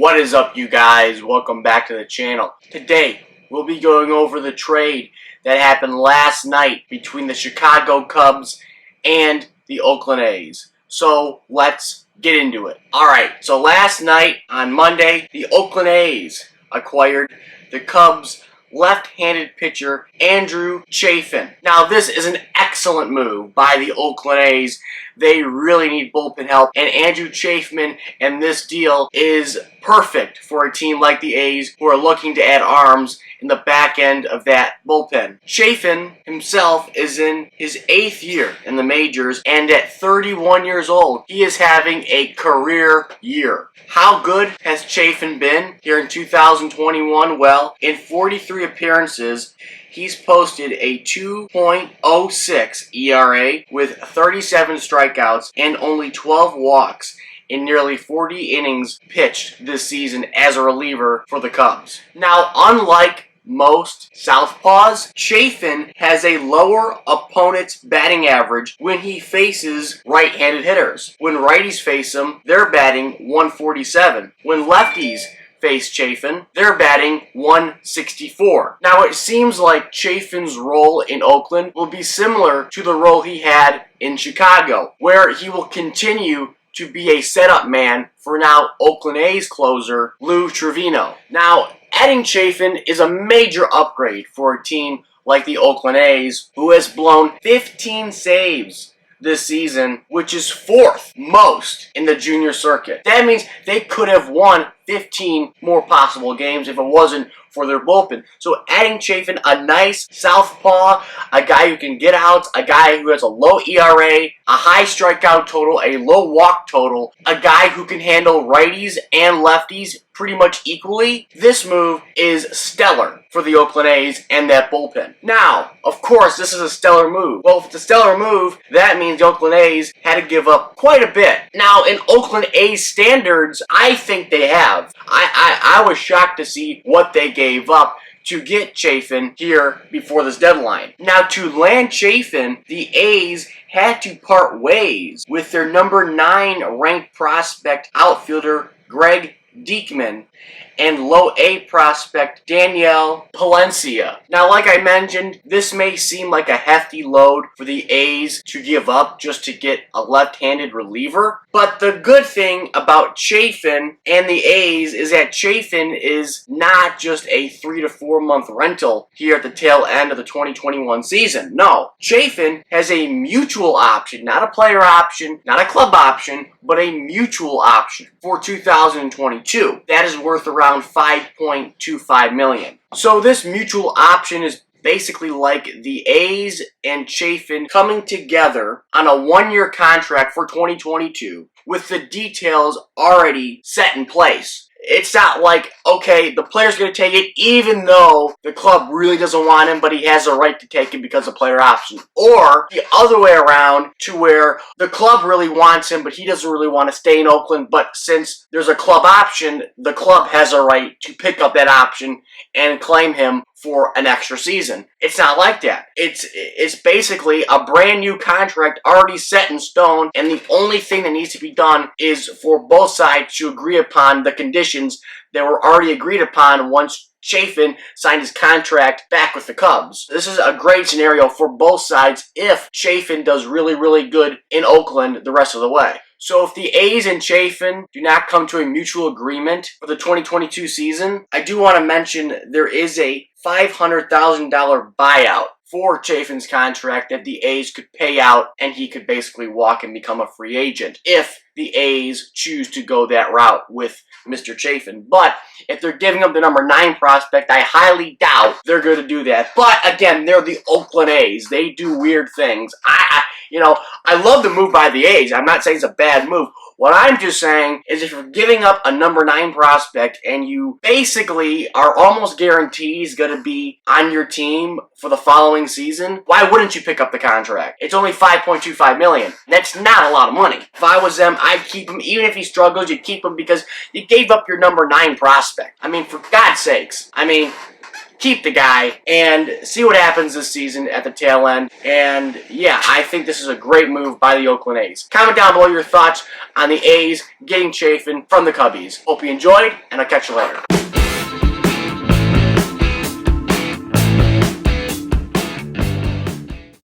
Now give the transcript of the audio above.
What is up, you guys? Welcome back to the channel. Today, we'll be going over the trade that happened last night between the Chicago Cubs and the Oakland A's. So, let's get into it. Alright, so last night on Monday, the Oakland A's acquired the Cubs' left-handed pitcher Andrew Chafin. Now, this is an excellent move by the Oakland A's. They really need bullpen help, and Andrew Chafin and this deal is perfect for a team like the A's who are looking to add arms in the back end of that bullpen. Chafin himself is in his 8th year in the majors, and at 31 years old, he is having a career year. How good has Chafin been here in 2021? Well, in 43 appearances, he's posted a 2.06 ERA with 37 strikeouts and only 12 walks in nearly 40 innings pitched this season as a reliever for the Cubs. Now, unlike most southpaws, Chafin has a lower opponent's batting average when he faces right-handed hitters. When righties face him, they're batting 147. When lefties face Chafin, they're batting 164. Now, it seems like Chafin's role in Oakland will be similar to the role he had in Chicago, where he will continue to be a setup man for now Oakland A's closer Lou Trevino. Now, adding Chafin is a major upgrade for a team like the Oakland A's, who has blown 15 saves this season, which is 4th most in the junior circuit. That means they could have won 15 more possible games if it wasn't for their bullpen. So adding Chafin, a nice southpaw, a guy who can get outs, a guy who has a low ERA, a high strikeout total, a low walk total, a guy who can handle righties and lefties pretty much equally. This move is stellar for the Oakland A's and that bullpen. Now, of course, this is a stellar move. Well, if it's a stellar move, that means the Oakland A's had to give up quite a bit. Now, in Oakland A's standards, I think they have. I was shocked to see what they gave up to get Chafin here before this deadline. Now, to land Chafin, the A's had to part ways with their number 9 ranked prospect outfielder Greg Diekman and low A prospect Daniel Palencia. Now, like I mentioned, this may seem like a hefty load for the A's to give up just to get a left-handed reliever, but the good thing about Chafin and the A's is that Chafin is not just a 3 to 4 month rental here at the tail end of the 2021 season. No, Chafin has a mutual option, not a player option, not a club option, but a mutual option for 2022. That is worth around $5.25 million. So this mutual option is basically like the A's and Chafin coming together on a 1-year contract for 2022 with the details already set in place. It's not like, okay, the player's going to take it even though the club really doesn't want him, but he has a right to take it because of player option. Or the other way around, to where the club really wants him, but he doesn't really want to stay in Oakland, but since there's a club option, the club has a right to pick up that option and claim him for an extra season. It's not like that. It's basically a brand new contract already set in stone, and the only thing that needs to be done is for both sides to agree upon the conditions that were already agreed upon once Chafin signed his contract back with the Cubs. This is a great scenario for both sides if Chafin does really, really good in Oakland the rest of the way. So if the A's and Chafin do not come to a mutual agreement for the 2022 season, I do want to mention there is a $500,000 buyout for Chafin's contract that the A's could pay out, and he could basically walk and become a free agent if the A's choose to go that route with Mr. Chafin. But if they're giving up the number 9 prospect, I highly doubt they're going to do that. But again, they're the Oakland A's. They do weird things. I love the move by the A's. I'm not saying it's a bad move. What I'm just saying is if you're giving up a number 9 prospect and you basically are almost guaranteed he's going to be on your team for the following season, why wouldn't you pick up the contract? It's only $5.25 million. That's not a lot of money. If I was them, I'd keep him. Even if he struggles, you'd keep him because you gave up your number 9 prospect. I mean, for God's sakes. I mean, keep the guy and see what happens this season at the tail end. And yeah, I think this is a great move by the Oakland A's. Comment down below your thoughts on the A's getting Chafin from the Cubbies. Hope you enjoyed, and I'll catch you later.